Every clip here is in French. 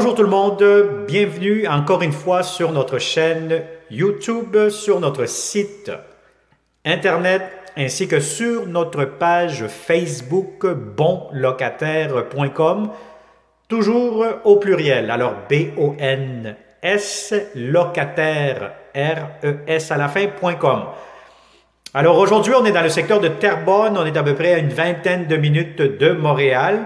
Bonjour tout le monde, bienvenue encore une fois sur notre chaîne YouTube, sur notre site Internet ainsi que sur notre page Facebook bonlocataire.com, toujours au pluriel. Alors B-O-N-S locataire, R-E-S à la fin.com. Alors aujourd'hui, on est dans le secteur de Terrebonne, on est à peu près à une vingtaine de minutes de Montréal.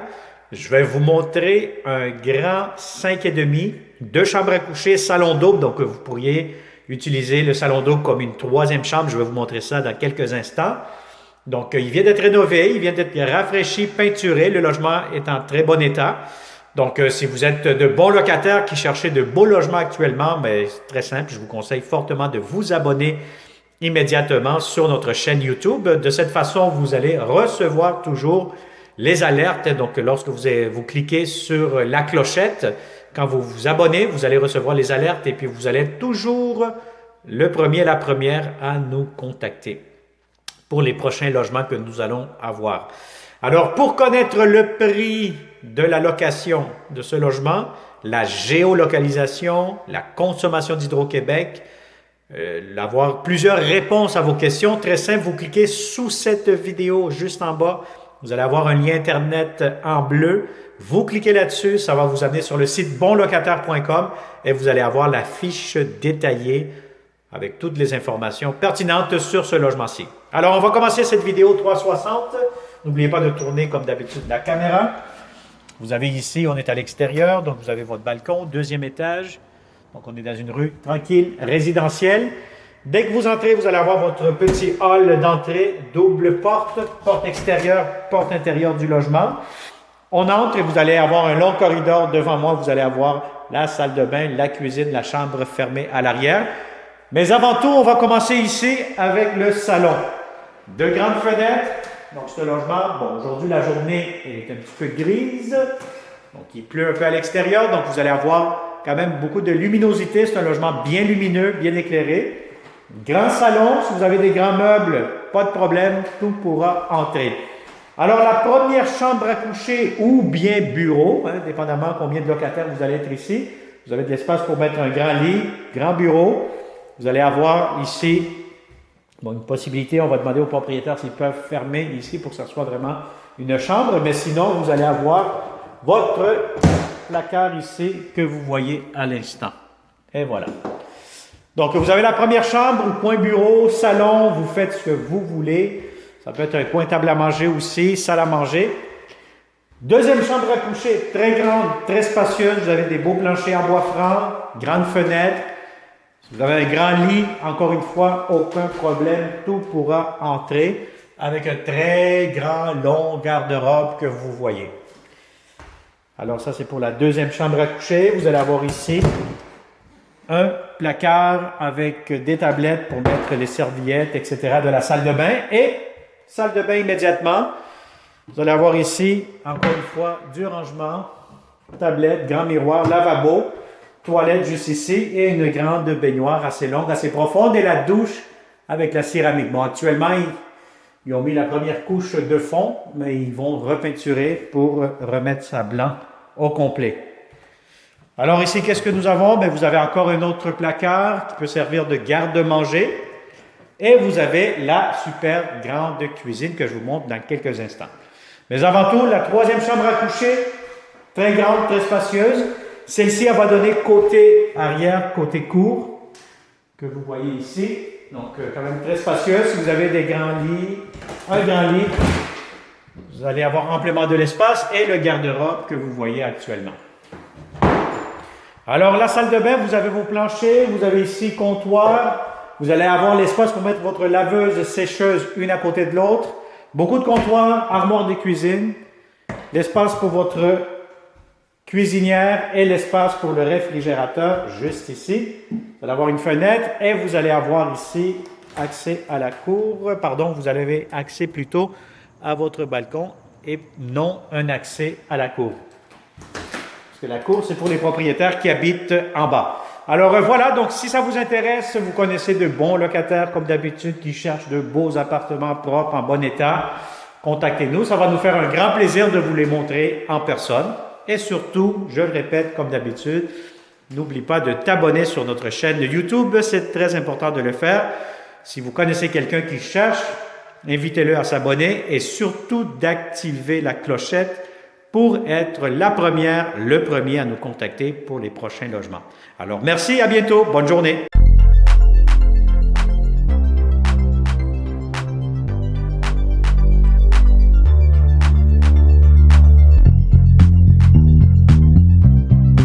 Je vais vous montrer un grand 5,5, 2 chambres à coucher, salon double, donc vous pourriez utiliser le salon double comme une troisième chambre. Je vais vous montrer ça dans quelques instants. Donc, il vient d'être rénové, il vient d'être rafraîchi, peinturé. Le logement est en très bon état. Donc, si vous êtes de bons locataires qui cherchez de beaux logements actuellement, bien, c'est très simple. Je vous conseille fortement de vous abonner immédiatement sur notre chaîne YouTube. De cette façon, vous allez recevoir toujours les alertes. Donc, lorsque vous cliquez sur la clochette, quand vous vous abonnez, vous allez recevoir les alertes et puis vous allez être toujours le premier, la première à nous contacter pour les prochains logements que nous allons avoir. Alors, pour connaître le prix de la location de ce logement, la géolocalisation, la consommation d'Hydro-Québec, avoir plusieurs réponses à vos questions, très simple, vous cliquez sous cette vidéo juste en bas. Vous allez avoir un lien Internet en bleu. Vous cliquez là-dessus, ça va vous amener sur le site bonlocataire.com et vous allez avoir la fiche détaillée avec toutes les informations pertinentes sur ce logement-ci. Alors, on va commencer cette vidéo 360. N'oubliez pas de tourner comme d'habitude la caméra. Vous avez ici, on est à l'extérieur, donc vous avez votre balcon, deuxième étage. Donc, on est dans une rue tranquille, résidentielle. Dès que vous entrez, vous allez avoir votre petit hall d'entrée, double porte, porte extérieure, porte intérieure du logement. On entre et vous allez avoir un long corridor devant moi. Vous allez avoir la salle de bain, la cuisine, la chambre fermée à l'arrière. Mais avant tout, on va commencer ici avec le salon. De grandes fenêtres. Donc, ce logement, bon, aujourd'hui, la journée est un petit peu grise. Donc, il pleut un peu à l'extérieur. Donc, vous allez avoir quand même beaucoup de luminosité. C'est un logement bien lumineux, bien éclairé. Grand salon, si vous avez des grands meubles, pas de problème, tout pourra entrer. Alors, la première chambre à coucher ou bien bureau, dépendamment combien de locataires vous allez être ici, vous avez de l'espace pour mettre un grand lit, grand bureau. Vous allez avoir ici une possibilité, on va demander aux propriétaires s'ils peuvent fermer ici pour que ce soit vraiment une chambre, mais sinon, vous allez avoir votre placard ici que vous voyez à l'instant. Et voilà. Donc, vous avez la première chambre, ou coin bureau, salon, vous faites ce que vous voulez. Ça peut être un coin table à manger aussi, salle à manger. Deuxième chambre à coucher, très grande, très spacieuse. Vous avez des beaux planchers en bois franc, grande fenêtre. Si vous avez un grand lit, encore une fois, aucun problème, tout pourra entrer avec un très grand, long garde-robe que vous voyez. Alors, ça, c'est pour la deuxième chambre à coucher. Vous allez avoir ici un placard avec des tablettes pour mettre les serviettes, etc. de la salle de bain et salle de bain immédiatement. Vous allez avoir ici, encore une fois, du rangement, tablette, grand miroir, lavabo, toilette juste ici et une grande baignoire assez longue, assez profonde et la douche avec la céramique. Bon, actuellement, ils ont mis la première couche de fond, mais ils vont repeinturer pour remettre ça blanc au complet. Alors ici, qu'est-ce que nous avons? Bien, vous avez encore un autre placard qui peut servir de garde-manger. Et vous avez la super grande cuisine que je vous montre dans quelques instants. Mais avant tout, la troisième chambre à coucher, très grande, très spacieuse. Celle-ci, elle va donner côté arrière, côté cour, que vous voyez ici. Donc, quand même très spacieuse. Si vous avez des grands lits, un grand lit, vous allez avoir amplement de l'espace et le garde-robe que vous voyez actuellement. Alors, la salle de bain, vous avez vos planchers, vous avez ici comptoir, vous allez avoir l'espace pour mettre votre laveuse, sécheuse, une à côté de l'autre, beaucoup de comptoirs, armoire de cuisine, l'espace pour votre cuisinière et l'espace pour le réfrigérateur, juste ici. Vous allez avoir une fenêtre et vous allez avoir ici accès à la cour, vous avez accès plutôt à votre balcon et non un accès à la cour. Que la cour, c'est pour les propriétaires qui habitent en bas. Alors voilà, donc si ça vous intéresse, vous connaissez de bons locataires comme d'habitude qui cherchent de beaux appartements propres, en bon état, contactez-nous. Ça va nous faire un grand plaisir de vous les montrer en personne. Et surtout, je le répète comme d'habitude, n'oublie pas de t'abonner sur notre chaîne de YouTube. C'est très important de le faire. Si vous connaissez quelqu'un qui cherche, invitez-le à s'abonner et surtout d'activer la clochette pour être la première, le premier à nous contacter pour les prochains logements. Alors, merci, à bientôt. Bonne journée.